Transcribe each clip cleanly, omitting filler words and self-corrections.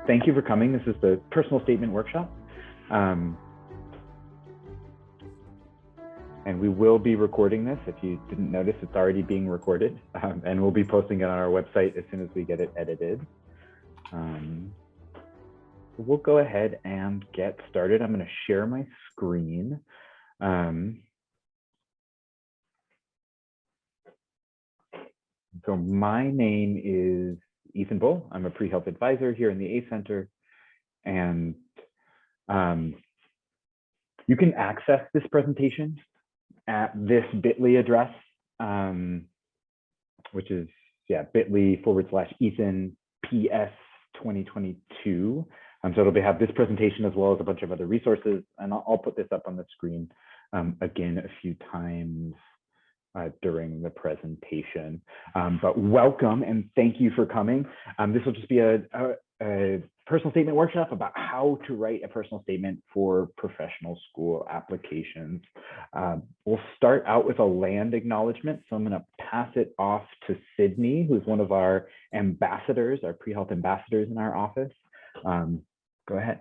thank you for coming. This is the personal statement workshop. And we will be recording this. If you didn't notice, it's already being recorded, and we'll be posting it on our website as soon as we get it edited. We'll go ahead and get started. I'm going to share my screen. So my name is Ethan Bull. I'm a pre-health advisor here in the A Center, and you can access this presentation at this bit.ly address, which is bit.ly/Ethan PS 2022. So it'll have this presentation as well as a bunch of other resources, and I'll put this up on the screen again a few times during the presentation. But welcome and thank you for coming. This will just be a personal statement workshop about how to write a personal statement for professional school applications. We'll start out with a land acknowledgement. So I'm going to pass it off to Sydney, who's one of our ambassadors, our pre-health ambassadors in our office. Go ahead.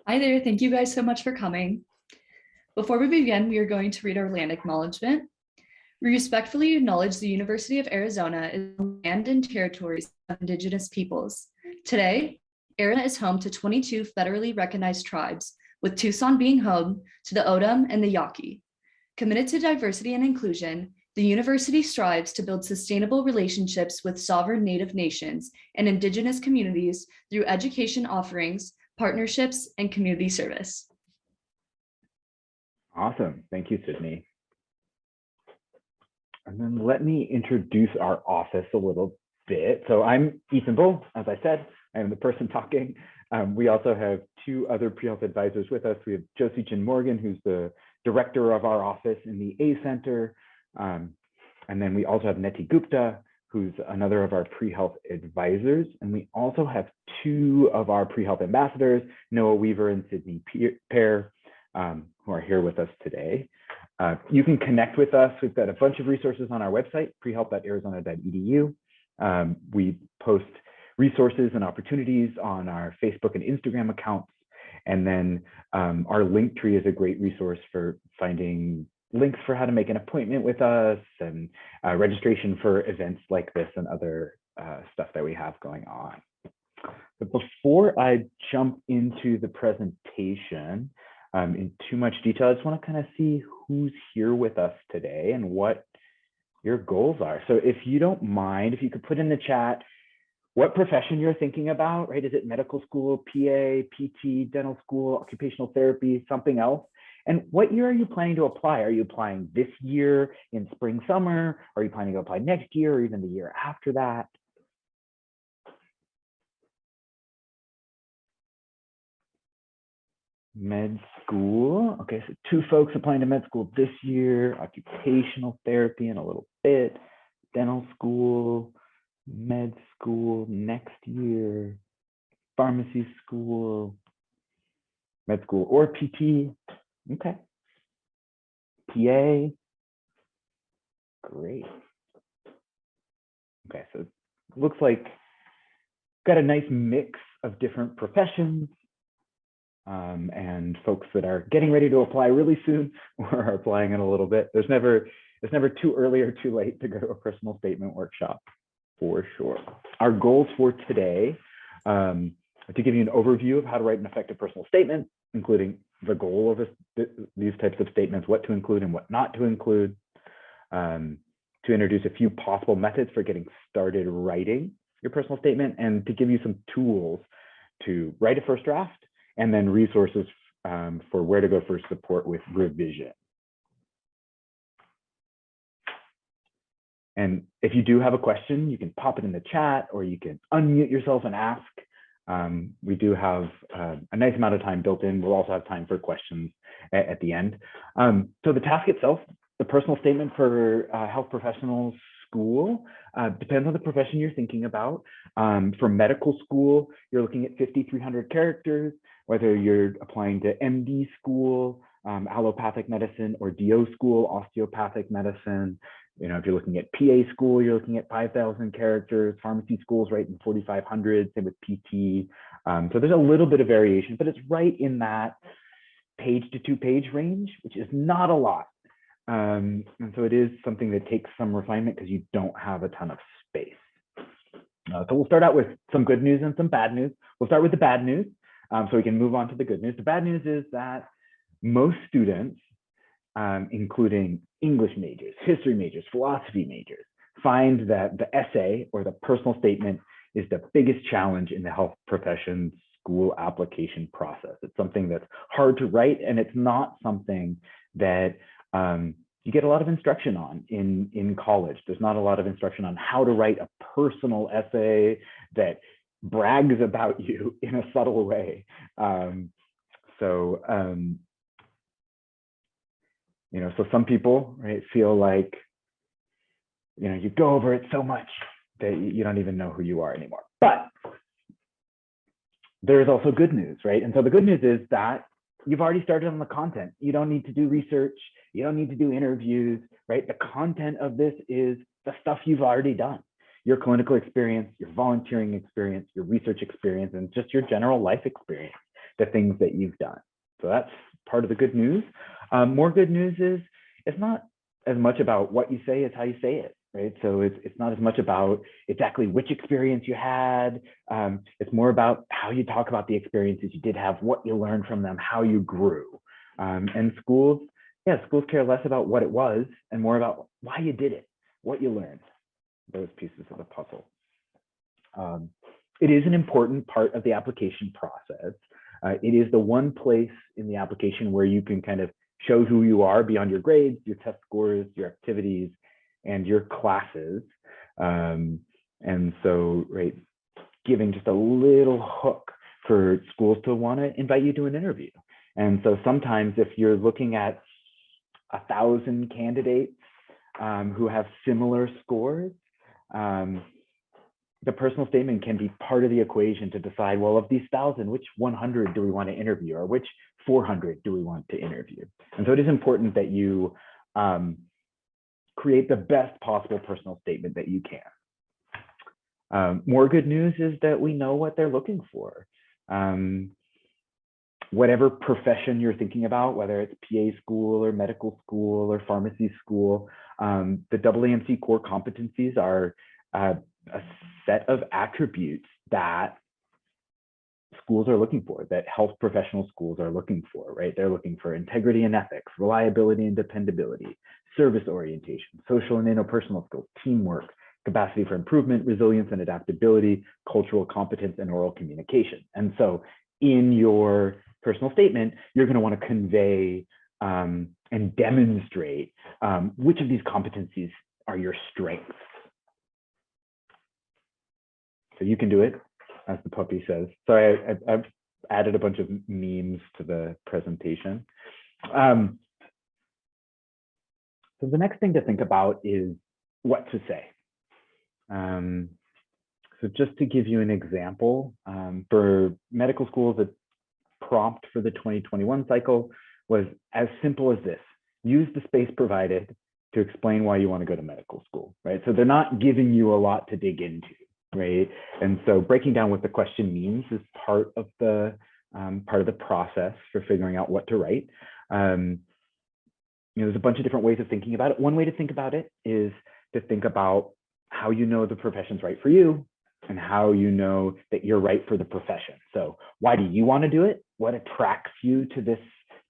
Hi there. Thank you guys so much for coming. Before we begin, we are going to read our land acknowledgement. We respectfully acknowledge the University of Arizona is the land and territories of Indigenous peoples. Today, Arizona is home to 22 federally recognized tribes, with Tucson being home to the O'odham and the Yaqui. Committed to diversity and inclusion, the university strives to build sustainable relationships with sovereign Native nations and Indigenous communities through education offerings, partnerships, and community service. Awesome. Thank you, Sydney. And then let me introduce our office a little bit. So I'm Ethan Bull, as I said, I am the person talking. We also have two other pre-health advisors with us. We have Josie Chin Morgan, who's the director of our office in the A Center. And then we also have Neti Gupta, who's another of our pre-health advisors. And we also have two of our pre-health ambassadors, Noah Weaver and Sydney Pear, who are here with us today. You can connect with us. We've got a bunch of resources on our website, prehealth.arizona.edu. We post resources and opportunities on our Facebook and Instagram accounts. And then our link tree is a great resource for finding links for how to make an appointment with us and registration for events like this and other stuff that we have going on. But before I jump into the presentation, in too much detail, I just want to kind of see who's here with us today and what your goals are. So if you don't mind, if you could put in the chat what profession you're thinking about, right? Is it medical school, PA, PT, dental school, occupational therapy, something else? And what year are you planning to apply? Are you applying this year in spring, summer? Are you planning to apply next year or even the year after that? Med school. Okay, so two folks applying to med school this year, occupational therapy in a little bit, dental school, med school next year, pharmacy school, med school or PT. Okay. PA. Great. Okay, so it looks like got a nice mix of different professions. And folks that are getting ready to apply really soon or are applying in a little bit. It's never too early or too late to go to a personal statement workshop, for sure. Our goals for today, to give you an overview of how to write an effective personal statement, including the goal of these types of statements, what to include and what not to include, to introduce a few possible methods for getting started writing your personal statement, and to give you some tools to write a first draft, and then resources for where to go for support with revision. And if you do have a question, you can pop it in the chat or you can unmute yourself and ask. We do have a nice amount of time built in. We'll also have time for questions at the end. So the task itself, the personal statement for health professionals school, depends on the profession you're thinking about. For medical school, you're looking at 5,300 characters. Whether you're applying to MD school, allopathic medicine, or DO school, osteopathic medicine. You know, if you're looking at PA school, you're looking at 5,000 characters. Pharmacy schools right in 4,500. Same with PT. So there's a little bit of variation, but it's right in that page to 2-page range, which is not a lot. And so it is something that takes some refinement because you don't have a ton of space. So we'll start out with some good news and some bad news. We'll start with the bad news so we can move on to the good news. The bad news is that most students, including English majors, history majors, philosophy majors, find that the essay or the personal statement is the biggest challenge in the health profession's school application process. It's something that's hard to write, and it's not something that you get a lot of instruction on in college. There's not a lot of instruction on how to write a personal essay that brags about you in a subtle way. So some people, right, feel like, you go over it so much that you don't even know who you are anymore. But there's also good news, right? And so the good news is that you've already started on the content. You don't need to do research. You don't need to do interviews, right? The content of this is the stuff you've already done. Your clinical experience, your volunteering experience, your research experience, and just your general life experience, the things that you've done. So that's part of the good news. More good news is it's not as much about what you say as how you say it, right? So it's not as much about exactly which experience you had. It's more about how you talk about the experiences you did have, what you learned from them, how you grew. And schools care less about what it was and more about why you did it, what you learned, those pieces of the puzzle. It is an important part of the application process. It is the one place in the application where you can kind of show who you are beyond your grades, your test scores, your activities, and your classes. And so, right, giving just a little hook for schools to want to invite you to an interview. And so sometimes if you're looking at 1,000 candidates who have similar scores, the personal statement can be part of the equation to decide, well, of these 1,000, which 100 do we want to interview, or which 400 do we want to interview? And so it is important that you create the best possible personal statement that you can. More good news is that we know what they're looking for. Whatever profession you're thinking about, whether it's PA school or medical school or pharmacy school, the AAMC core competencies are a set of attributes that schools are looking for, that health professional schools are looking for, right? They're looking for integrity and ethics, reliability and dependability, service orientation, social and interpersonal skills, teamwork, capacity for improvement, resilience and adaptability, cultural competence, and oral communication. And so in your personal statement, you're going to want to convey and demonstrate which of these competencies are your strengths. So you can do it, as the puppy says. So I've added a bunch of memes to the presentation. So the next thing to think about is what to say. So just to give you an example, for medical schools, the prompt for the 2021 cycle was as simple as this: use the space provided to explain why you want to go to medical school, right? So they're not giving you a lot to dig into, right? And so breaking down what the question means is part of the process for figuring out what to write. There's a bunch of different ways of thinking about it. One way to think about it is to think about how you know the profession's right for you and how you know that you're right for the profession. So why do you want to do it? What attracts you to this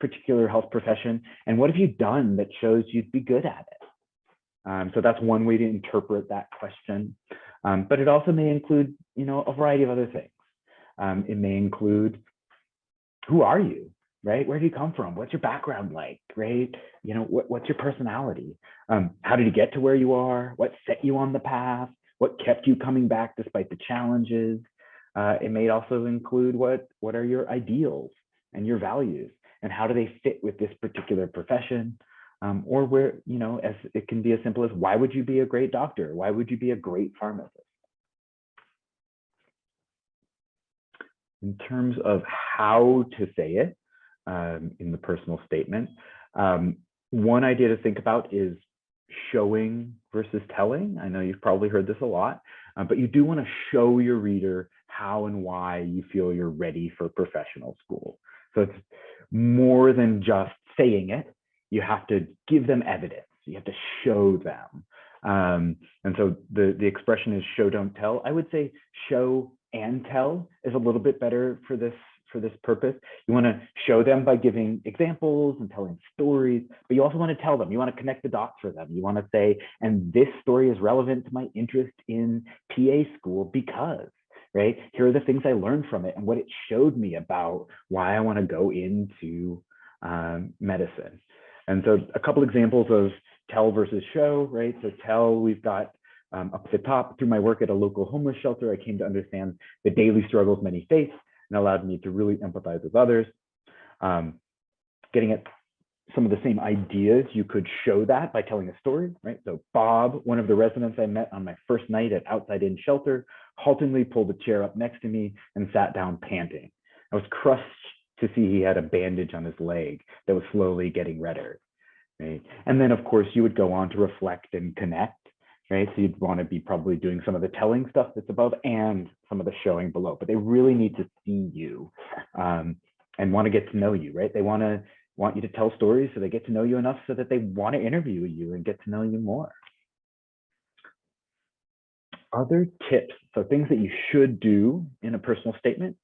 particular health profession? And what have you done that shows you'd be good at it? So that's one way to interpret that question. But it also may include, a variety of other things. It may include, who are you, right? Where do you come from? What's your background like, right? What's your personality? How did you get to where you are? What set you on the path? What kept you coming back despite the challenges? It may also include what are your ideals and your values, and how do they fit with this particular profession? Or where, as it can be as simple as, why would you be a great doctor? Why would you be a great pharmacist? In terms of how to say it in the personal statement, one idea to think about is showing versus telling. I know you've probably heard this a lot, but you do want to show your reader how and why you feel you're ready for professional school. So it's more than just saying it. You have to give them evidence. You have to show them. And so the expression is show, don't tell. I would say show and tell is a little bit better for this purpose. You want to show them by giving examples and telling stories, but you also want to tell them. You want to connect the dots for them. You want to say, and this story is relevant to my interest in PA school because, right? Here are the things I learned from it and what it showed me about why I want to go into medicine. And so a couple examples of tell versus show, right? So tell, we've got up at the top, through my work at a local homeless shelter, I came to understand the daily struggles many face and allowed me to really empathize with others. Getting at some of the same ideas, you could show that by telling a story, right? So Bob, one of the residents I met on my first night at Outside In Shelter, haltingly pulled a chair up next to me and sat down panting. I was crushed to see he had a bandage on his leg that was slowly getting redder, right? And then of course you would go on to reflect and connect, right? So you'd want to be probably doing some of the telling stuff that's above and some of the showing below, but they really need to see you and want to get to know you, right? They want you to tell stories so they get to know you enough so that they want to interview you and get to know you more. Other tips, so things that you should do in a personal statement.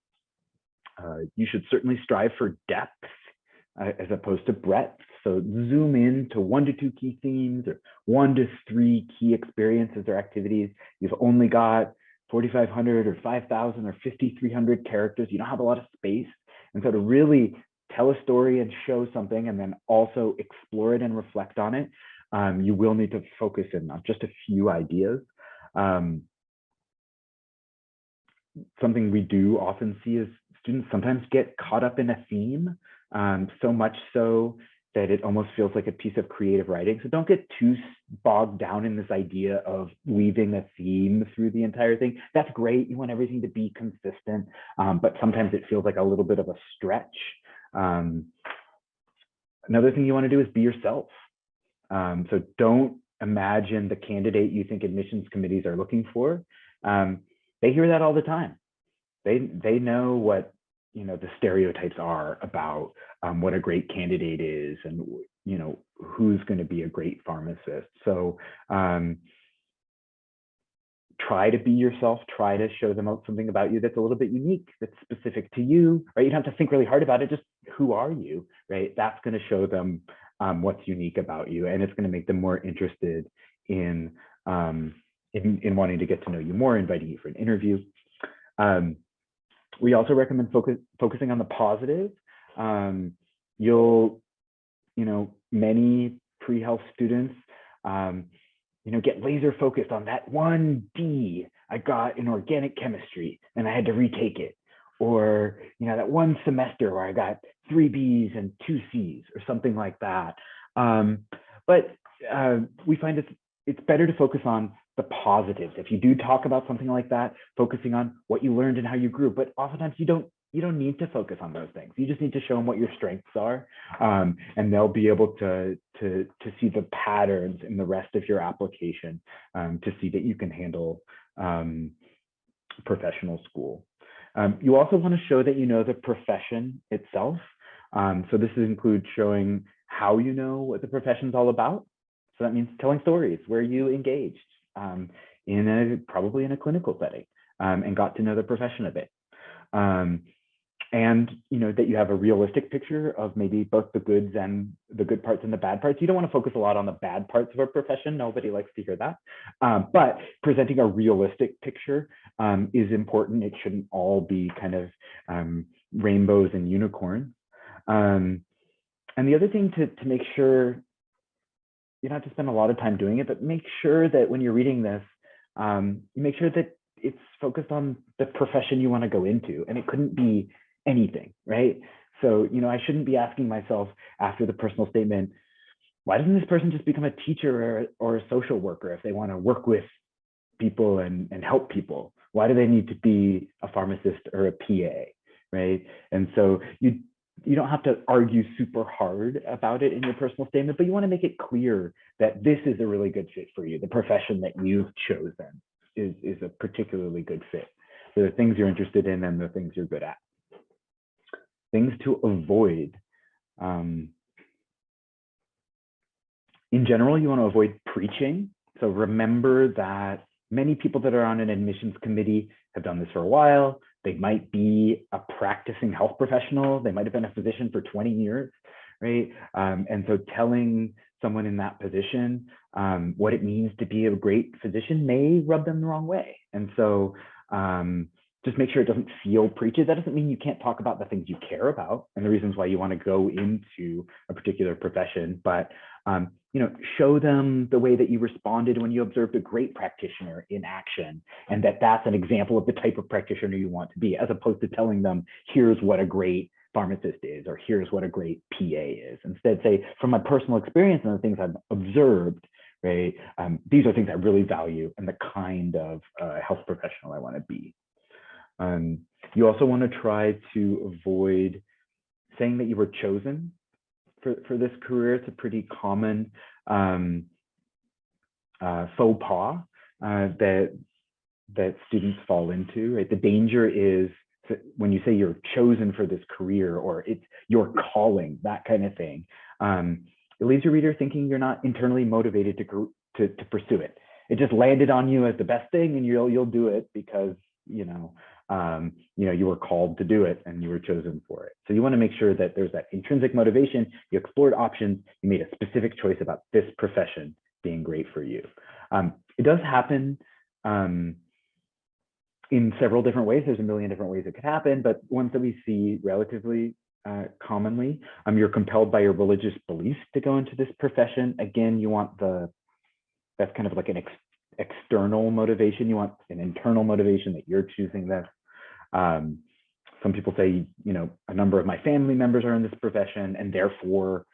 You should certainly strive for depth as opposed to breadth. So zoom in to 1 to 2 key themes or 1 to 3 key experiences or activities. You've only got 4,500 or 5,000 or 5,300 characters. You don't have a lot of space. And so to really tell a story and show something and then also explore it and reflect on it, you will need to focus in on just a few ideas. Something we do often see is students sometimes get caught up in a theme, so much so that it almost feels like a piece of creative writing. So don't get too bogged down in this idea of weaving a theme through the entire thing. That's great. You want everything to be consistent, but sometimes it feels like a little bit of a stretch. Another thing you want to do is be yourself. So don't imagine the candidate you think admissions committees are looking for. They hear that all the time. They know what the stereotypes are about what a great candidate is and who's going to be a great pharmacist. So try to be yourself. Try to show them something about you that's a little bit unique, that's specific to you, right? You don't have to think really hard about it. Just who are you, right? That's going to show them what's unique about you, and it's going to make them more interested in wanting to get to know you more, inviting you for an interview. We also recommend focusing on the positive. Many pre-health students, get laser focused on that one D I got in organic chemistry and I had to retake it. Or, that one semester where I got 3 Bs and 2 Cs or something like that. But we find it's better to focus on the positives. If you do talk about something like that, focusing on what you learned and how you grew, but oftentimes you don't need to focus on those things. You just need to show them what your strengths are, and they'll be able to see the patterns in the rest of your application to see that you can handle professional school. You also want to show that you know the profession itself. So this includes showing how you know what the profession is all about. So that means telling stories where you engaged probably in a clinical setting and got to know the profession a bit. And that you have a realistic picture of maybe both the good parts and the bad parts. You don't want to focus a lot on the bad parts of a profession. Nobody likes to hear that. But presenting a realistic picture is important. It shouldn't all be kind of rainbows and unicorns. And the other thing to make sure, you don't have to spend a lot of time doing it, but make sure that when you're reading this, you make sure that it's focused on the profession you want to go into, and it couldn't be anything, right? So, I shouldn't be asking myself after the personal statement, why doesn't this person just become a teacher or a social worker if they want to work with people and help people? Why do they need to be a pharmacist or a PA, right? And so you don't have to argue super hard about it in your personal statement, but you want to make it clear that this is a really good fit for you. The profession that you've chosen is a particularly good fit for the things you're interested in and the things you're good at. Things to avoid. In general, you want to avoid preaching. So remember that many people that are on an admissions committee have done this for a while. They might be a practicing health professional. They might have been a physician for 20 years, right? And so telling someone in that position what it means to be a great physician may rub them the wrong way. And so just make sure it doesn't feel preachy. That doesn't mean you can't talk about the things you care about and the reasons why you want to go into a particular profession, but show them the way that you responded when you observed a great practitioner in action, and that's an example of the type of practitioner you want to be, as opposed to telling them, here's what a great pharmacist is, or here's what a great PA is. Instead, say, from my personal experience and the things I've observed, right, these are things I really value and the kind of health professional I want to be. You also want to try to avoid saying that you were chosen for this career. It's a pretty common faux pas that students fall into, right? The danger is when you say you're chosen for this career, or it's your calling, that kind of thing. It leaves your reader thinking you're not internally motivated to pursue it. It just landed on you as the best thing, and you'll do it because you were called to do it and you were chosen for it. So you want to make sure that there's that intrinsic motivation. You explored options. You made a specific choice about this profession being great for you. It does happen in several different ways. There's a million different ways it could happen, but ones that we see relatively commonly, you're compelled by your religious beliefs to go into this profession. Again, you want that's kind of like an external motivation. You want an internal motivation that you're choosing this. Some people say, a number of my family members are in this profession, and therefore,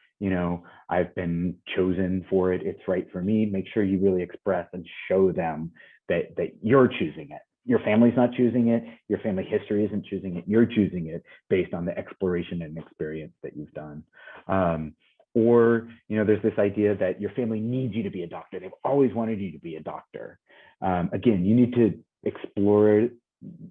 I've been chosen for it. It's right for me. Make sure you really express and show them that you're choosing it. Your family's not choosing it. Your family history isn't choosing it. You're choosing it based on the exploration and experience that you've done. Or, there's this idea that your family needs you to be a doctor. They've always wanted you to be a doctor. Again, you need to explore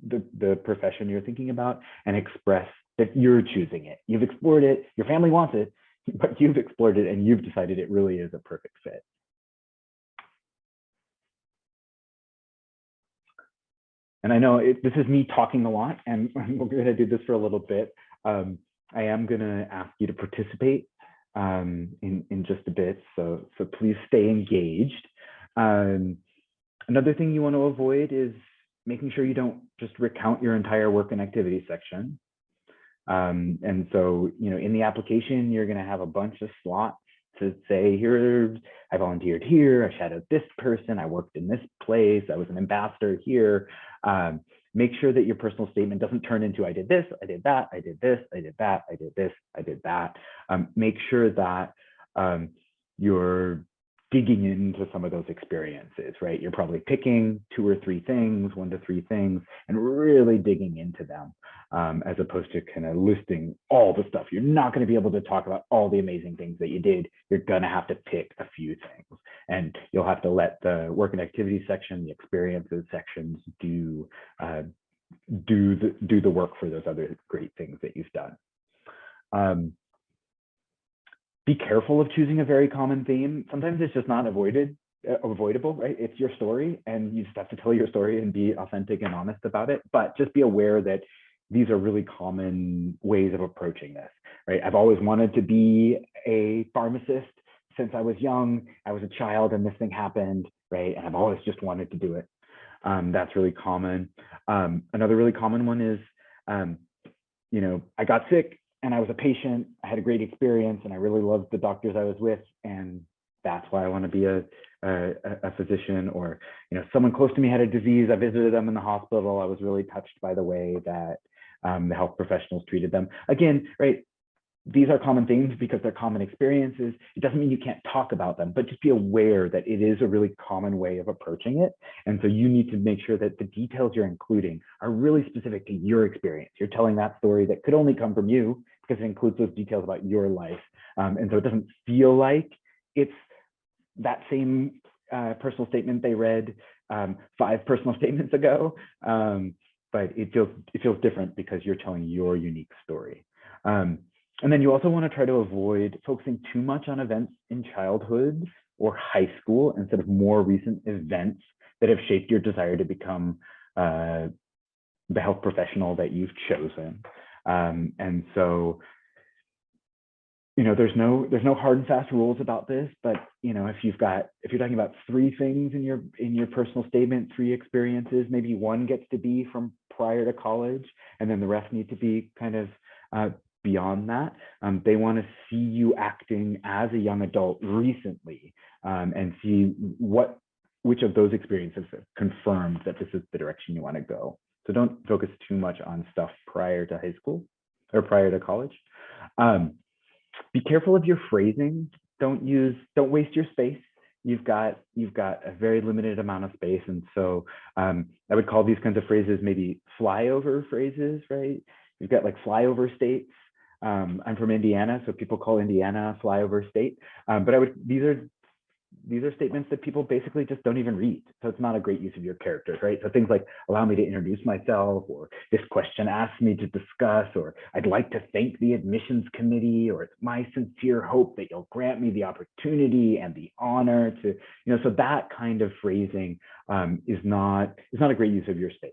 the profession you're thinking about and express that you're choosing it. You've explored it, your family wants it, but you've explored it and you've decided it really is a perfect fit. And I know this is me talking a lot, and we're going to do this for a little bit. I am going to ask you to participate in just a bit, so please stay engaged. Another thing you want to avoid is making sure you don't just recount your entire work and activity section. And so, in the application, you're going to have a bunch of slots to say, here, I volunteered here, I shadowed this person, I worked in this place, I was an ambassador here. Make sure that your personal statement doesn't turn into, I did this, I did that, I did this, I did that, I did this, I did that. Make sure that you're digging into some of those experiences, right? You're probably picking 2 or 3 things, 1 to 3 things, and really digging into them, as opposed to kind of listing all the stuff. You're not going to be able to talk about all the amazing things that you did. You're going to have to pick a few things, and you'll have to let the work and activity section, the experiences sections do the work for those other great things that you've done. Be careful of choosing a very common theme. Sometimes it's just not avoidable, right? It's your story, and you just have to tell your story and be authentic and honest about it. But just be aware that these are really common ways of approaching this, right? I've always wanted to be a pharmacist since I was young. I was a child and this thing happened, right? And I've always just wanted to do it. That's really common. Another really common one is, I got sick and I was a patient. I had a great experience and I really loved the doctors I was with, and that's why I want to be a physician. Or, someone close to me had a disease. I visited them in the hospital. I was really touched by the way that the health professionals treated them. Again, right, these are common things because they're common experiences. It doesn't mean you can't talk about them, but just be aware that it is a really common way of approaching it. And so you need to make sure that the details you're including are really specific to your experience. You're telling that story that could only come from you because it includes those details about your life. And so it doesn't feel like it's that same personal statement they read 5 personal statements ago. but it feels different because you're telling your unique story. And then you also want to try to avoid focusing too much on events in childhood or high school instead of more recent events that have shaped your desire to become the health professional that you've chosen. And so, there's no hard and fast rules about this, but if you're talking about 3 things in your personal statement, 3 experiences, maybe 1 gets to be from prior to college, and then the rest need to be kind of beyond that. They want to see you acting as a young adult recently, and see which of those experiences have confirmed that this is the direction you want to go. So don't focus too much on stuff prior to high school or prior to college. Be careful of your phrasing. Don't waste your space. You've got a very limited amount of space, and so I would call these kinds of phrases maybe flyover phrases, right? You've got like flyover states. I'm from Indiana, so people call Indiana a flyover state. But these are statements that people basically just don't even read. So it's not a great use of your characters, right? So things like allow me to introduce myself, or this question asks me to discuss, or I'd like to thank the admissions committee, or it's my sincere hope that you'll grant me the opportunity and the honor to, so that kind of phrasing is not a great use of your space.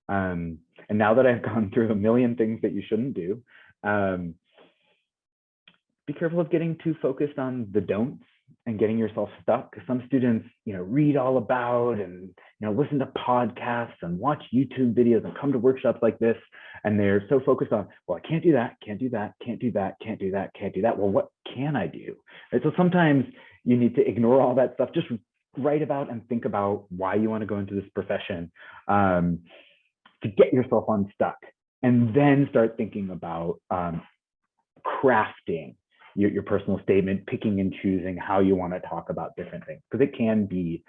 And now that I've gone through a million things that you shouldn't do, be careful of getting too focused on the don'ts and getting yourself stuck. Some students, read all about and, listen to podcasts and watch YouTube videos and come to workshops like this. And they're so focused on, well, I can't do that, can't do that, can't do that, can't do that, can't do that. Well, what can I do? Right? So sometimes you need to ignore all that stuff. Just write about and think about why you want to go into this profession, to get yourself unstuck, and then start thinking about crafting your personal statement, picking and choosing how you want to talk about different things, because it can be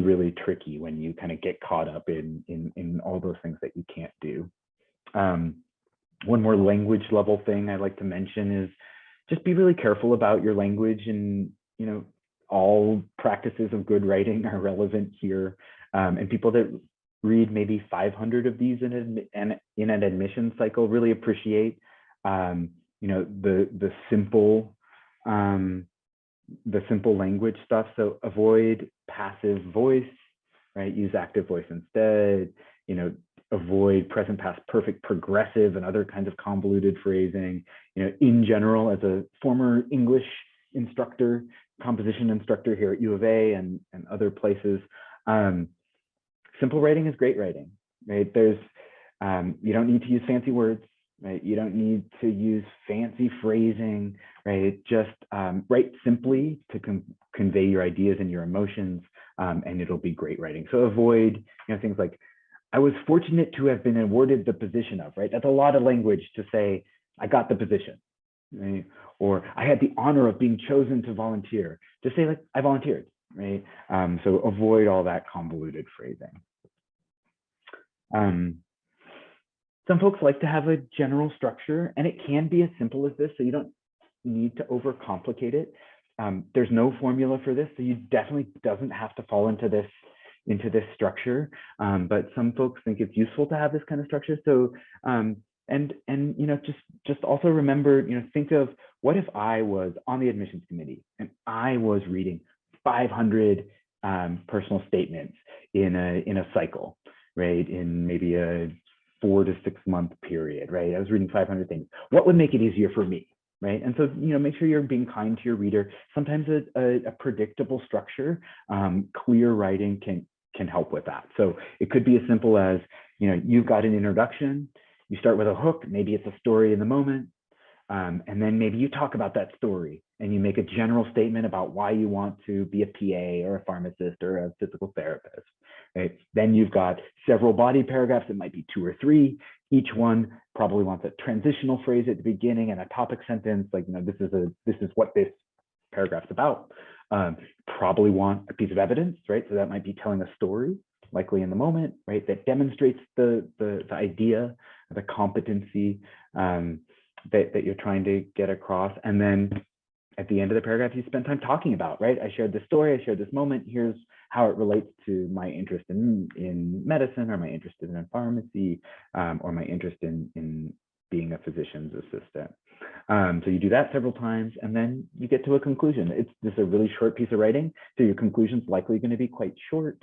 really tricky when you kind of get caught up in all those things that you can't do. One more language level thing I like to mention is just be really careful about your language, and all practices of good writing are relevant here. And people that read maybe 500 of these in an admission cycle really appreciate the simple language stuff. So avoid passive voice, right? Use active voice instead. Avoid present, past, perfect, progressive, and other kinds of convoluted phrasing. In general, as a former English instructor, composition instructor here at U of A and other places, simple writing is great writing, right? You don't need to use fancy words, right? You don't need to use fancy phrasing, right? Just write simply to convey your ideas and your emotions, and it'll be great writing. So avoid, things like, I was fortunate to have been awarded the position of, right? That's a lot of language to say, I got the position, right? Or I had the honor of being chosen to volunteer. Just say, like, I volunteered, right? So avoid all that convoluted phrasing. Some folks like to have a general structure, and it can be as simple as this, so you don't need to overcomplicate it. There's no formula for this, so you definitely doesn't have to fall into this structure. But some folks think it's useful to have this kind of structure. So just also remember, think of, what if I was on the admissions committee and I was reading 500 personal statements in a cycle, right? In maybe a 4 to 6 month period, right? I was reading 500 things. What would make it easier for me, right? And so, make sure you're being kind to your reader. Sometimes a predictable structure, clear writing can help with that. So it could be as simple as, you've got an introduction, you start with a hook, maybe it's a story in the moment, and then maybe you talk about that story and you make a general statement about why you want to be a PA or a pharmacist or a physical therapist, right? Then you've got several body paragraphs. It might be 2 or 3. Each one probably wants a transitional phrase at the beginning and a topic sentence, like, this is what this paragraph's about. Probably want a piece of evidence, right? So that might be telling a story, likely in the moment, right? That demonstrates the idea, the competency that you're trying to get across. And then at the end of the paragraph, you spend time talking about, right? I shared this story, I shared this moment, here's how it relates to my interest in medicine, or my interest in pharmacy, or my interest in being a physician's assistant. So you do that several times, and then you get to a conclusion. It's just a really short piece of writing, so your conclusion's likely going to be quite short.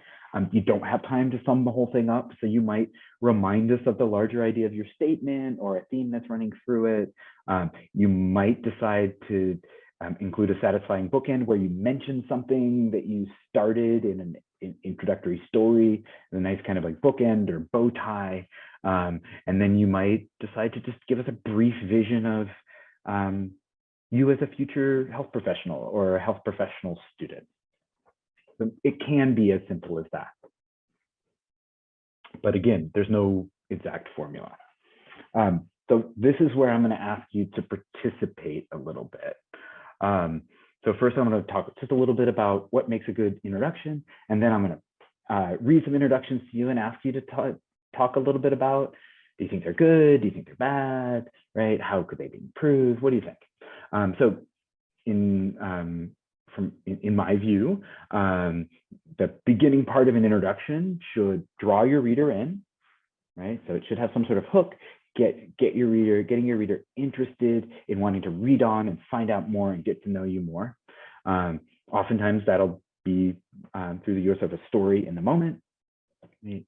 You don't have time to sum the whole thing up, so you might remind us of the larger idea of your statement or a theme that's running through it. You might decide to include a satisfying bookend where you mention something that you started in an introductory story, a nice kind of like bookend or bow tie. And then you might decide to just give us a brief vision of you as a future health professional or a health professional student. So it can be as simple as that. But again, there's no exact formula. So this is where I'm going to ask you to participate a little bit. So first I'm going to talk just a little bit about what makes a good introduction, and then I'm going to read some introductions to you and ask you to talk a little bit about, do you think they're good? Do you think they're bad? Right? How could they be improved? What do you think? So in my view, the beginning part of an introduction should draw your reader in, right? So it should have some sort of hook, getting your reader interested in wanting to read on and find out more and get to know you more. Oftentimes that'll be through the use of a story in the moment. Right?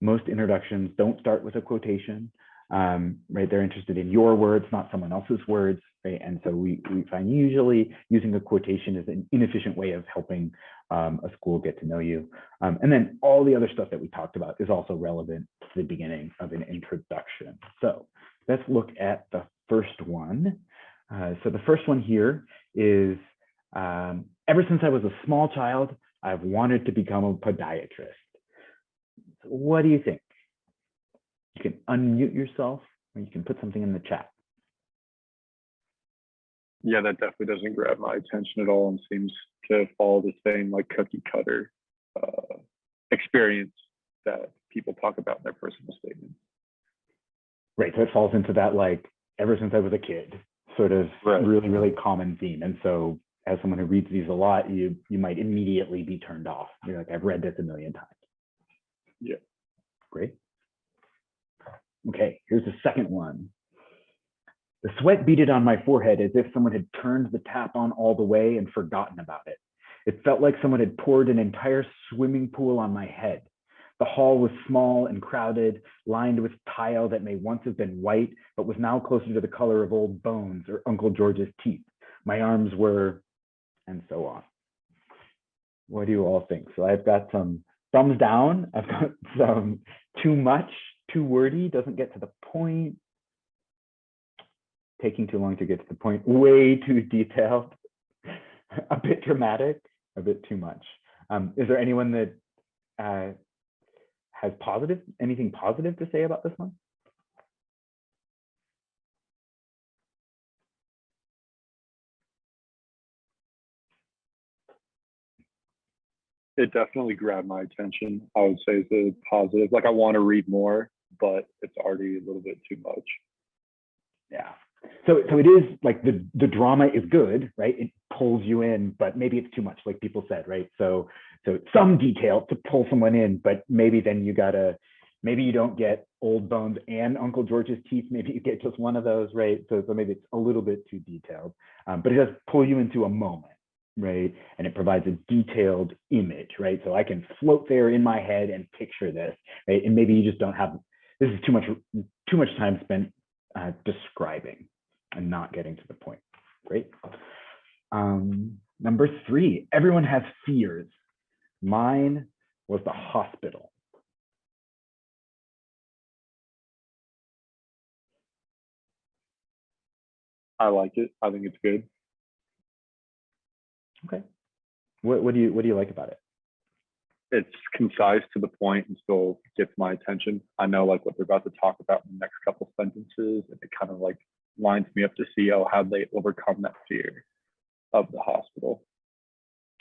Most introductions don't start with a quotation, right? They're interested in your words, not someone else's words, right? And so we find usually using a quotation is an inefficient way of helping a school get to know you. And then all the other stuff that we talked about is also relevant to the beginning of an introduction. So let's look at the first one. So the first one here is, ever since I was a small child, I've wanted to become a podiatrist. So what do you think? You can unmute yourself, or you can put something in the chat. Yeah, that definitely doesn't grab my attention at all and seems to follow the same like cookie cutter experience that people talk about in their personal statements. Right, so it falls into that like ever since I was a kid sort of really, really common theme. And so as someone who reads these a lot, you might immediately be turned off. You're like, I've read this a million times. Yeah. Great. Okay, here's the second one. The sweat beaded on my forehead as if someone had turned the tap on all the way and forgotten about it. It felt like someone had poured an entire swimming pool on my head. The hall was small and crowded, lined with tile that may once have been white, but was now closer to the color of old bones or Uncle George's teeth. My arms were, and so on. What do you all think? So I've got some thumbs down. I've got some too much, too wordy, doesn't get to the point. Taking too long to get to the point, way too detailed, a bit dramatic, a bit too much. Is there anyone that has anything positive to say about this one? It definitely grabbed my attention. I would say it's a positive. Like I want to read more, but it's already a little bit too much. Yeah. So it is like the drama is good, right? It pulls you in, but maybe it's too much, like people said, right? So some detail to pull someone in, but maybe then maybe you don't get old bones and Uncle George's teeth. Maybe you get just one of those, right? So maybe it's a little bit too detailed, but it does pull you into a moment, right? And it provides a detailed image, right? So I can float there in my head and picture this, right? And maybe you just don't have, this is too much time spent describing and not getting to the point. Great. Number 3, everyone has fears. Mine was the hospital. I like it. I think it's good. Okay. What do you like about it? It's concise to the point and still gets my attention. I know like what they're about to talk about in the next couple sentences, and it kind of like lines me up to see how they overcome that fear of the hospital.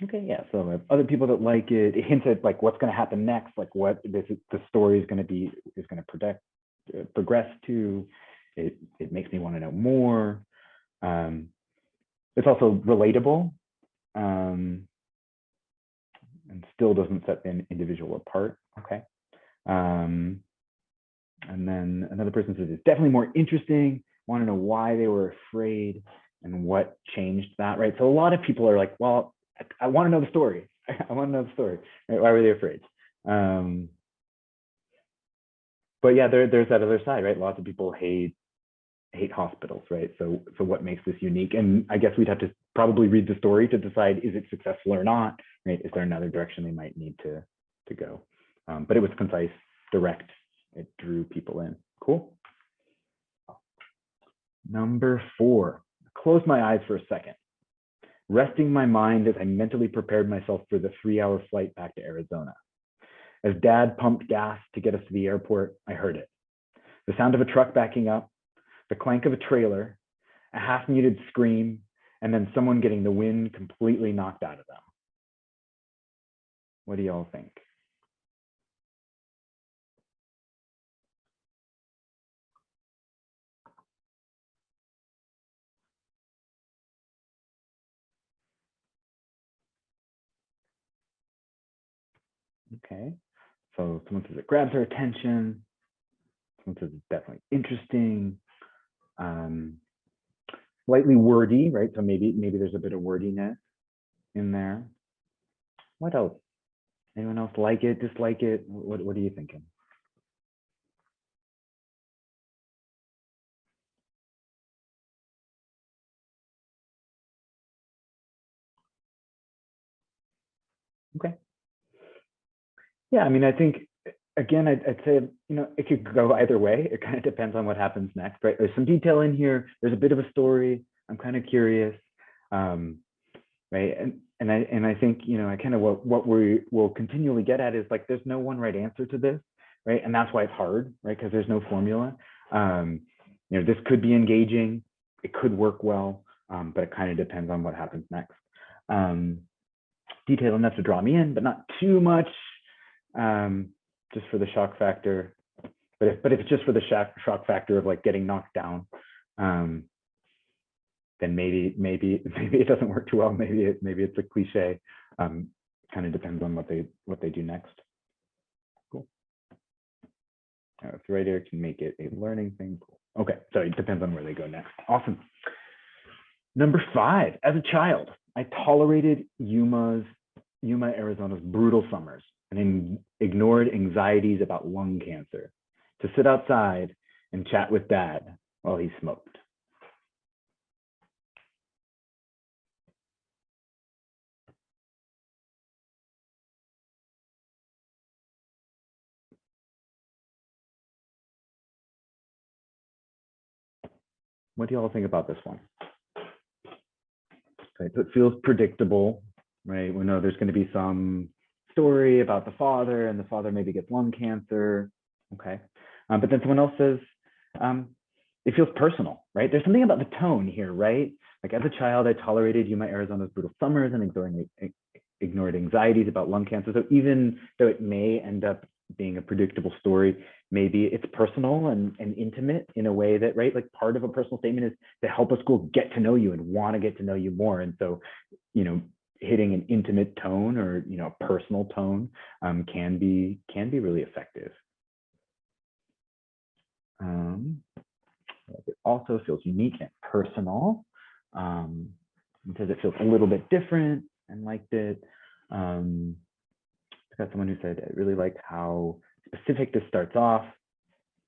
Okay, yeah. So other people that like it, it hints at like what's going to happen next, like what the story is going to progress to. It makes me want to know more. It's also relatable, and still doesn't set the individual apart. Okay. And then another person says it's definitely more interesting. Want to know why they were afraid and what changed that, right? So a lot of people are like, well, I want to know the story. I want to know the story. Right? Why were they afraid? But yeah, there's that other side, right? Lots of people hate hospitals, right? So what makes this unique? And I guess we'd have to probably read the story to decide, is it successful or not, right? Is there another direction they might need to go? But it was concise, direct. It drew people in. Cool. Number 4, close my eyes for a second, resting my mind as I mentally prepared myself for the 3-hour flight back to Arizona. As Dad pumped gas to get us to the airport, I heard it. The sound of a truck backing up, the clank of a trailer, a half-muted scream, and then someone getting the wind completely knocked out of them. What do y'all think? Okay, so someone says it grabs our attention. Someone says it's definitely interesting. Slightly wordy, right? So maybe there's a bit of wordiness in there. What else? Anyone else like it, dislike it? What are you thinking? Okay. Yeah, I mean, I think, again, I'd say, it could go either way. It kind of depends on what happens next, right? There's some detail in here. There's a bit of a story. I'm kind of curious, right? And I think, I kind of what we will continually get at is like, there's no one right answer to this, right? And that's why it's hard, right? Because there's no formula. This could be engaging. It could work well, but it kind of depends on what happens next. Detail enough to draw me in, but not too much. Just for the shock factor, but if it's just for the shock factor of like getting knocked down, then maybe it doesn't work too well. Maybe it's a cliche. Kind of depends on what they do next. Cool. If the writer can make it a learning thing. Cool. Okay, so it depends on where they go next. Awesome. Number 5, as a child, I tolerated Yuma, Arizona's brutal summers and ignored anxieties about lung cancer to sit outside and chat with Dad while he smoked. What do you all think about this one? Okay, so it feels predictable, right? We know there's going to be some story about the father, and the father maybe gets lung cancer. Okay, but then someone else says it feels personal, right? There's something about the tone here, right? Like, as a child, I tolerated Yuma, Arizona's brutal summers and ignored anxieties about lung cancer. So even though it may end up being a predictable story, maybe it's personal and intimate in a way that, right, like part of a personal statement is to help a school get to know you and want to get to know you more. And so, hitting an intimate tone or, a personal tone can be really effective. It also feels unique and personal, because it feels a little bit different and liked it. I've got someone who said, I really liked how specific this starts off,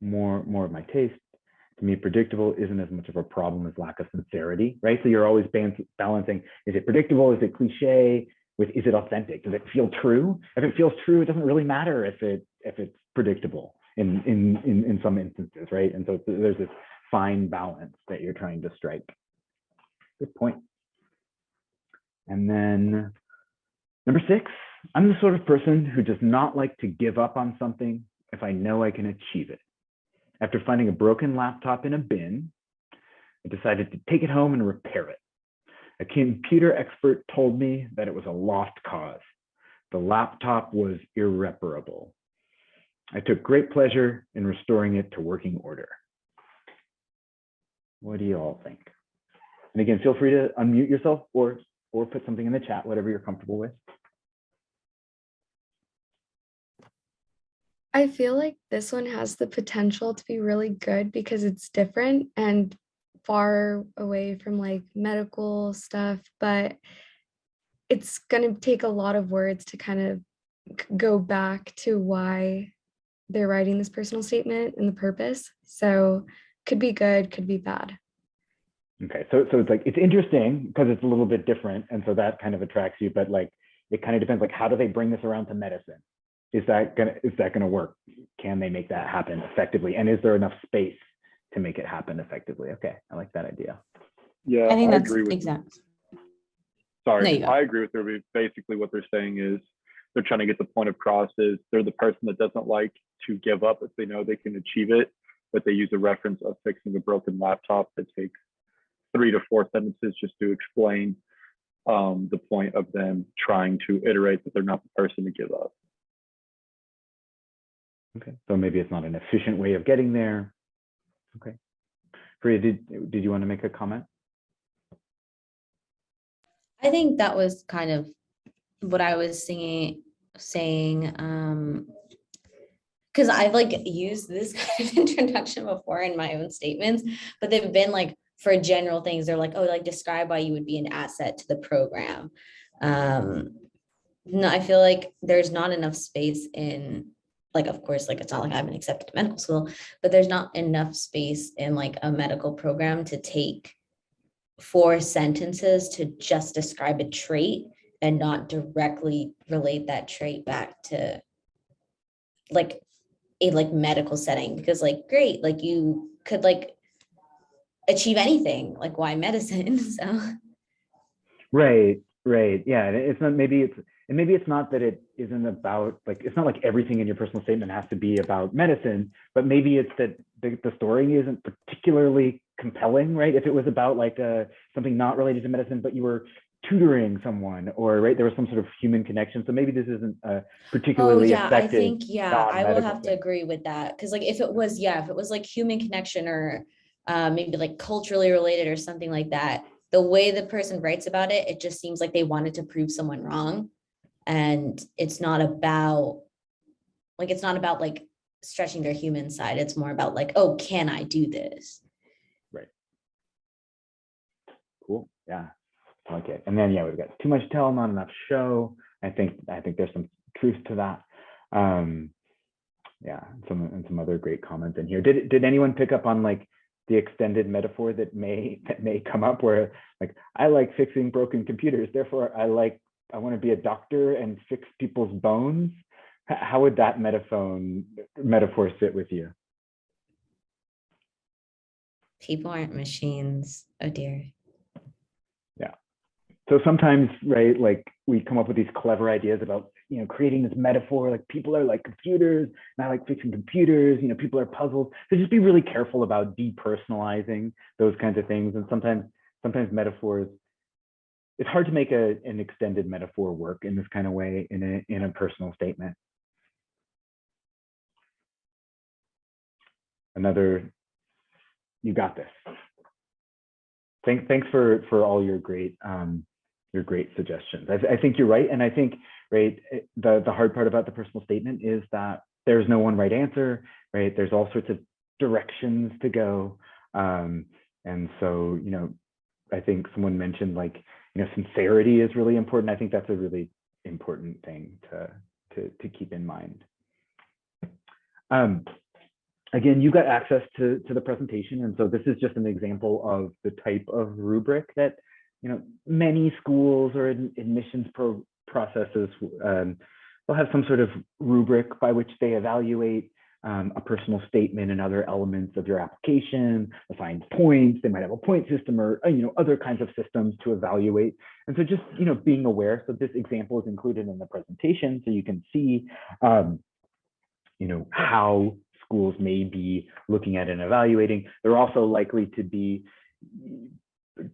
more of my taste. To me, predictable isn't as much of a problem as lack of sincerity, right? So you're always balancing, is it predictable? Is it cliche? With, is it authentic? Does it feel true? If it feels true, it doesn't really matter if it's predictable in some instances, right? And so there's this fine balance that you're trying to strike. Good point. And then number 6, I'm the sort of person who does not like to give up on something if I know I can achieve it. After finding a broken laptop in a bin, I decided to take it home and repair it. A computer expert told me that it was a lost cause. The laptop was irreparable. I took great pleasure in restoring it to working order. What do you all think? And again, feel free to unmute yourself or put something in the chat, whatever you're comfortable with. I feel like this one has the potential to be really good because it's different and far away from like medical stuff, but it's going to take a lot of words to kind of go back to why they're writing this personal statement and the purpose. So could be good, could be bad. Okay, so it's like, it's interesting because it's a little bit different. And so that kind of attracts you, but like, it kind of depends, like, how do they bring this around to medicine? Is that gonna work? Can they make that happen effectively? And is there enough space to make it happen effectively? Okay, I like that idea. Yeah, I think that's agree with exact. Sorry, No, you go. I agree with Ruby. Basically, what they're saying is they're trying to get the point across is they're the person that doesn't like to give up if they know they can achieve it, but they use a reference of fixing a broken laptop that takes 3 to 4 sentences just to explain the point of them trying to iterate that they're not the person to give up. Okay, so maybe it's not an efficient way of getting there. Okay, Priya, did you want to make a comment? I think that was kind of what I was saying, because I've like used this kind of introduction before in my own statements, but they've been like for general things. They're like, oh, like describe why you would be an asset to the program. No, I feel like there's not enough space in, like, of course, like it's not like I've been accepted to medical school, but there's not enough space in like a medical program to take 4 sentences to just describe a trait and not directly relate that trait back to like a like medical setting, because like great, like you could like achieve anything, like why medicine? So Right, yeah, it's not, maybe it's not that it isn't about, like, it's not like everything in your personal statement has to be about medicine, but maybe it's that the story isn't particularly compelling, right? If it was about like something not related to medicine, but you were tutoring someone, or right, there was some sort of human connection. So maybe this isn't particularly I effective. think I will have to thing. agree with that, because like if it was like human connection or maybe like culturally related or something like that, the way the person writes about it, it just seems like they wanted to prove someone wrong. And it's not about like stretching their human side. It's more about like, oh, can I do this? Right. Cool. Yeah. I like it. And then yeah, we've got too much tell, not enough show. I think there's some truth to that. Yeah, some other great comments in here. Did anyone pick up on like the extended metaphor that may come up, where like, I like fixing broken computers, therefore I want to be a doctor and fix people's bones? How would that metaphor sit with you? People aren't machines. Oh dear. Yeah. So sometimes, right, like we come up with these clever ideas about, creating this metaphor, like people are like computers, and I like fixing computers, people are puzzles. So just be really careful about depersonalizing those kinds of things. And sometimes metaphors, it's hard to make an extended metaphor work in this kind of way in a personal statement. Another, you got this. Thanks for all your great suggestions. I think you're right, and I think, right, the hard part about the personal statement is that there's no one right answer, right? There's all sorts of directions to go, and so I think someone mentioned like sincerity is really important. I think that's a really important thing to keep in mind. Again, you got access to the presentation, and so this is just an example of the type of rubric that many schools or admissions processes will have some sort of rubric by which they evaluate a personal statement and other elements of your application, assign points. They might have a point system or other kinds of systems to evaluate. And so just being aware. So this example is included in the presentation, so you can see how schools may be looking at and evaluating. They're also likely to be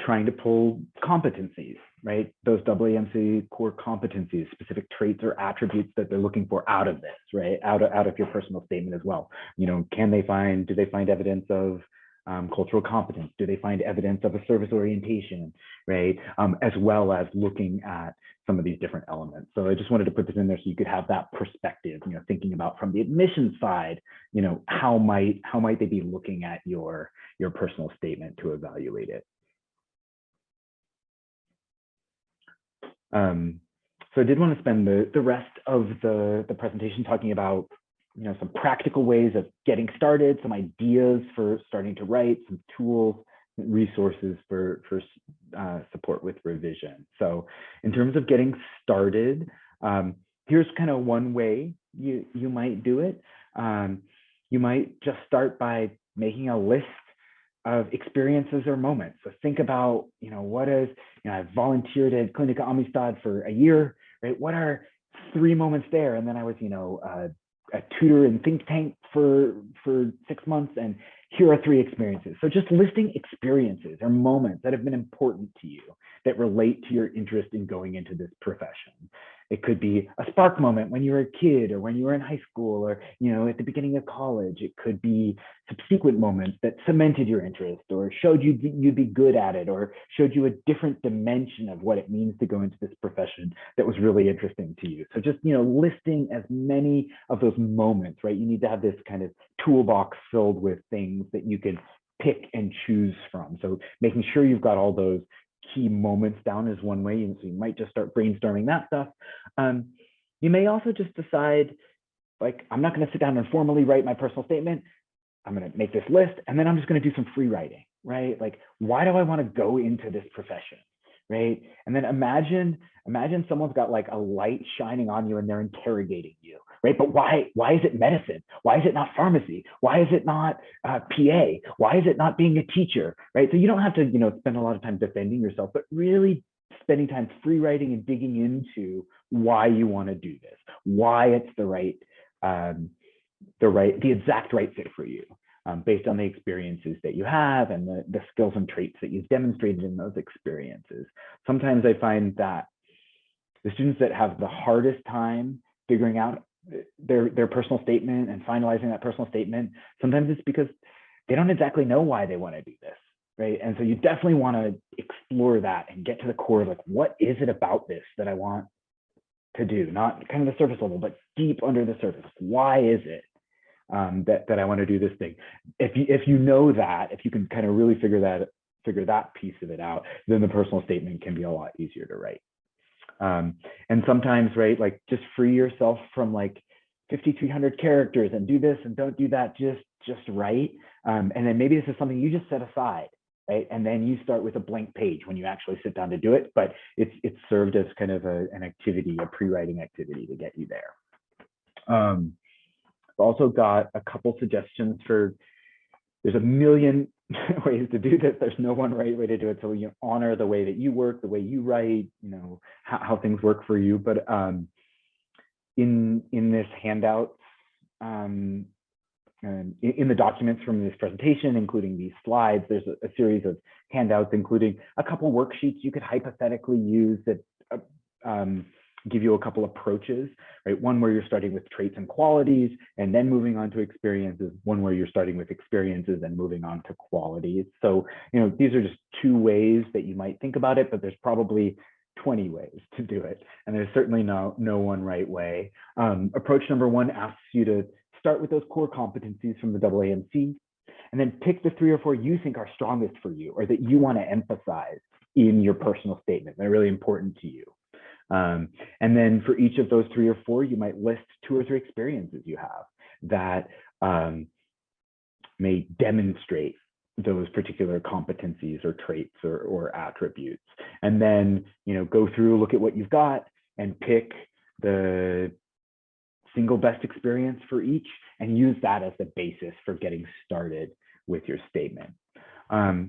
trying to pull competencies, right? Those AAMC core competencies, specific traits or attributes that they're looking for out of this, right? Out of your personal statement as well. Do they find evidence of cultural competence? Do they find evidence of a service orientation, right? As well as looking at some of these different elements. So I just wanted to put this in there so you could have that perspective, thinking about from the admission side, how might they be looking at your personal statement to evaluate it. So I did want to spend the rest of the presentation talking about some practical ways of getting started, some ideas for starting to write, some tools, resources for support with revision. So in terms of getting started, here's kind of one way you might do it. You might just start by making a list of experiences or moments. So think about, what is, I've volunteered at Clinica Amistad for a year, right? What are 3 moments there? And then I was, a tutor in think tank for 6 months, and here are 3 experiences. So just listing experiences or moments that have been important to you that relate to your interest in going into this profession. It could be a spark moment when you were a kid or when you were in high school or, at the beginning of college. It could be subsequent moments that cemented your interest or showed you you'd be good at it or showed you a different dimension of what it means to go into this profession that was really interesting to you. So just, listing as many of those moments, right? You need to have this kind of toolbox filled with things that you can pick and choose from. So making sure you've got all those key moments down is one way. So you might just start brainstorming that stuff. You may also just decide, like, I'm not going to sit down and formally write my personal statement. I'm going to make this list, and then I'm just going to do some free writing, right? Like, why do I want to go into this profession, right? And then imagine someone's got like a light shining on you and they're interrogating you, right? But why is it medicine? Why is it not pharmacy? Why is it not PA? Why is it not being a teacher, right? So you don't have to, spend a lot of time defending yourself, but really spending time free writing and digging into why you want to do this, why it's the exact right fit for you, based on the experiences that you have and the skills and traits that you've demonstrated in those experiences. Sometimes I find that the students that have the hardest time figuring out their personal statement and finalizing that personal statement, sometimes it's because they don't exactly know why they want to do this, right? And so you definitely want to explore that and get to the core of, like, what is it about this that I want to do? Not kind of the surface level, but deep under the surface. Why is it that I want to do this thing? If you know that, if you can kind of really figure that piece of it out, then the personal statement can be a lot easier to write. And sometimes, right, like, just free yourself from like 5,300 characters and do this and don't do that, just write. And then maybe this is something you just set aside, right? And then you start with a blank page when you actually sit down to do it, but it's served as kind of an activity, a pre-writing activity to get you there. I've also got a couple suggestions there's a million ways to do this. There's no one right way to do it. So you honor the way that you work, the way you write, how things work for you. But in this handout, in the documents from this presentation, including these slides, there's a series of handouts, including a couple worksheets you could hypothetically use that give you a couple approaches, right? One where you're starting with traits and qualities and then moving on to experiences, one where you're starting with experiences and moving on to qualities. So, these are just 2 ways that you might think about it, but there's probably 20 ways to do it. And there's certainly no one right way. Approach number 1 asks you to start with those core competencies from the AAMC, and then pick the 3 or 4 you think are strongest for you or that you want to emphasize in your personal statement. They're really important to you. And then for each of those 3 or 4, you might list 2 or 3 experiences you have that may demonstrate those particular competencies or traits or attributes. And then, go through, look at what you've got and pick the single best experience for each and use that as the basis for getting started with your statement.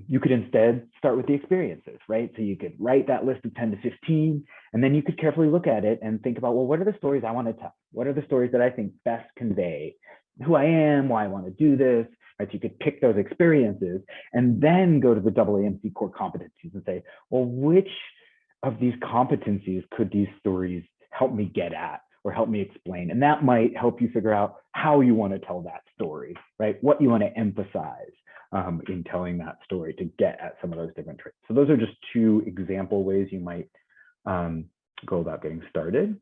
You could instead start with the experiences, right? So you could write that list of 10 to 15, and then you could carefully look at it and think about, well, what are the stories I want to tell? What are the stories that I think best convey who I am, why I want to do this, right? So you could pick those experiences and then go to the AAMC core competencies and say, well, which of these competencies could these stories help me get at or help me explain? And that might help you figure out how you want to tell that story, right? What you want to emphasize. in telling that story to get at some of those different traits. So those are just two example ways you might go about getting started.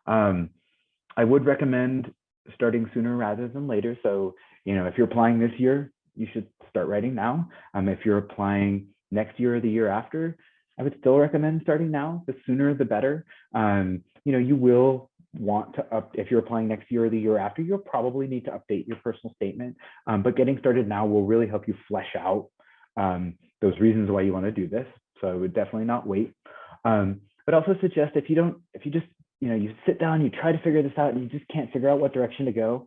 I would recommend starting sooner rather than later. So, if you're applying this year, you should start writing now. If you're applying next year or the year after, I would still recommend starting now. The sooner the better. You will want to if you're applying next year or the year after, you'll probably need to update your personal statement. But getting started now will really help you flesh out those reasons why you want to do this. So I would definitely not wait. But also suggest if you just you sit down, you try to figure this out, and you just can't figure out what direction to go.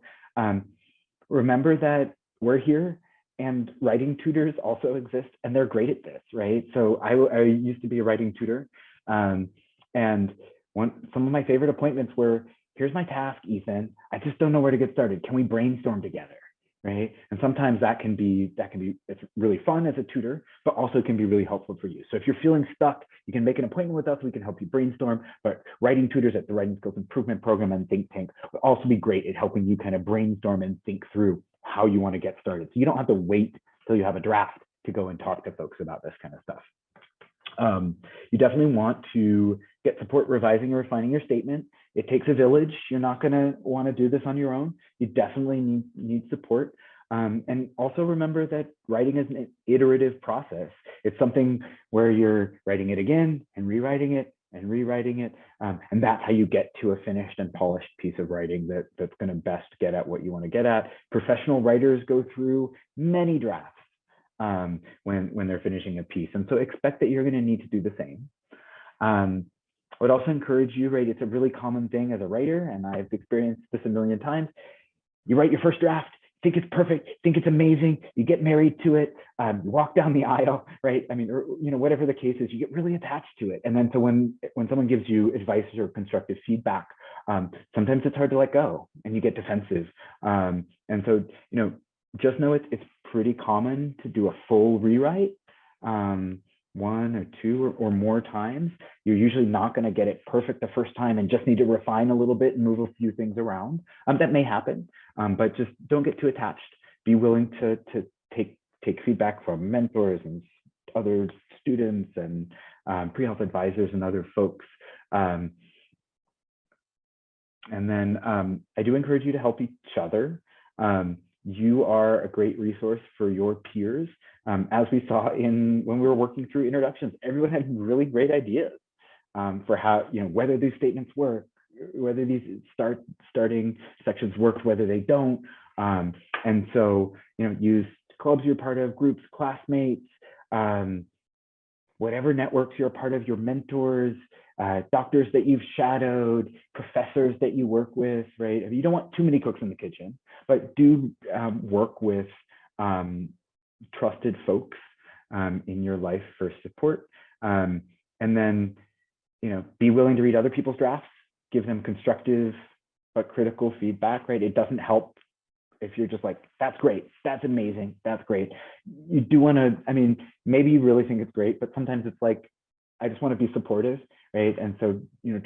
Remember that we're here, and writing tutors also exist, and they're great at this, right? So I used to be a writing tutor, and some of my favorite appointments were, here's my task, Ethan. I just don't know where to get started. Can we brainstorm together, right? And sometimes that can be it's really fun as a tutor, but also can be really helpful for you. So if you're feeling stuck, you can make an appointment with us. We can help you brainstorm. But writing tutors at the Writing Skills Improvement Program and Think Tank will also be great at helping you kind of brainstorm and think through how you want to get started. So you don't have to wait till you have a draft to go and talk to folks about this kind of stuff. You definitely want to get support revising or refining your statement. It takes a village. You're not going to want to do this on your own. You definitely need support. And also remember that writing is an iterative process. It's something where you're writing it again and rewriting it and rewriting it. And that's how you get to a finished and polished piece of writing that's going to best get at what you want to get at. Professional writers go through many drafts when they're finishing a piece. And so expect that you're going to need to do the same. I would also encourage you, right? It's a really common thing as a writer, and I've experienced this a million times. You write your first draft, think it's perfect, think it's amazing, you get married to it, you walk down the aisle, right? I mean, or, whatever the case is, you get really attached to it. And then so when someone gives you advice or constructive feedback, sometimes it's hard to let go and you get defensive. And so, just know it's pretty common to do a full rewrite one or two or more times. You're usually not going to get it perfect the first time and just need to refine a little bit and move a few things around. That may happen, but just don't get too attached. Be willing to take feedback from mentors and other students and pre-health advisors and other folks. And then I do encourage you to help each other. You are a great resource for your peers. As we saw when we were working through introductions, everyone had really great ideas for how, whether these statements work, whether these starting sections work, whether they don't. And so, use clubs you're part of, groups, classmates, whatever networks you're a part of, your mentors, doctors that you've shadowed, professors that you work with, right? You don't want too many cooks in the kitchen, but do work with trusted folks in your life for support. And then, be willing to read other people's drafts, give them constructive but critical feedback, right? It doesn't help if you're just like, that's great, that's amazing, that's great. You do want to, maybe you really think it's great, but sometimes it's like, I just want to be supportive, right? And so,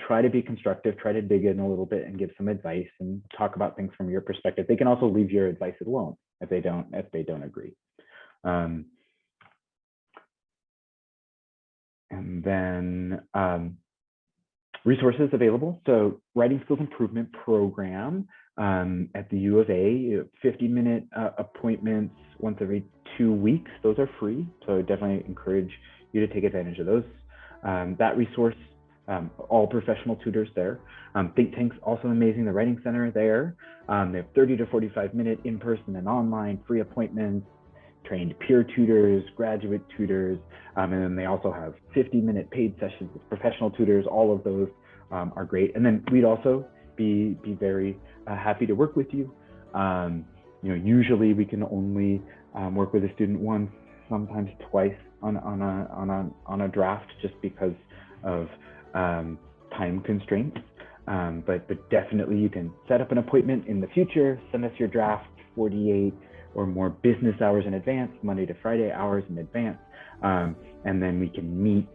try to be constructive, try to dig in a little bit and give some advice and talk about things from your perspective. They can also leave your advice alone if they don't agree. And then resources available. So Writing Skills Improvement Program at the U of A, 50-minute appointments once every 2 weeks. Those are free. So I definitely encourage you to take advantage of those. That resource, all professional tutors there. Think Tank's also amazing. The Writing Center there. They have 30 to 45-minute in-person and online free appointments, trained peer tutors, graduate tutors, and then they also have 50-minute paid sessions with professional tutors. All of those are great. And then we'd also be very happy to work with you. Usually we can only work with a student once, sometimes twice on a draft, just because of time constraints. But definitely you can set up an appointment in the future, send us your draft 48 or more business hours in advance, Monday to Friday hours in advance, and then we can meet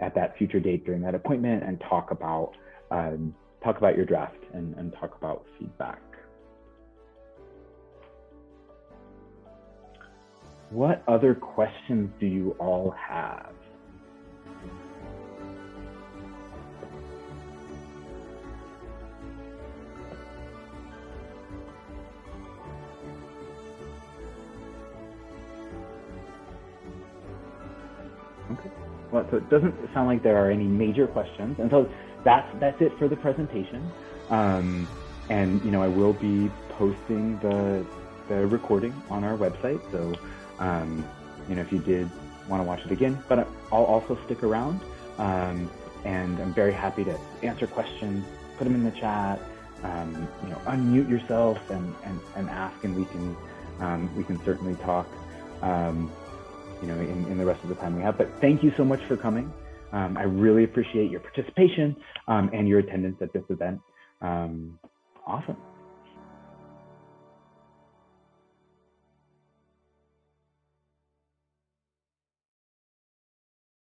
at that future date during that appointment and talk about your draft and talk about feedback. what other questions do you all have? Okay. Well, so it doesn't sound like there are any major questions, and so that's it for the presentation. And I will be posting the recording on our website. So if you did want to watch it again, but I'll also stick around, and I'm very happy to answer questions, put them in the chat, unmute yourself and ask, and we can certainly talk. In the rest of the time we have. But thank you so much for coming. I really appreciate your participation and your attendance at this event. Awesome.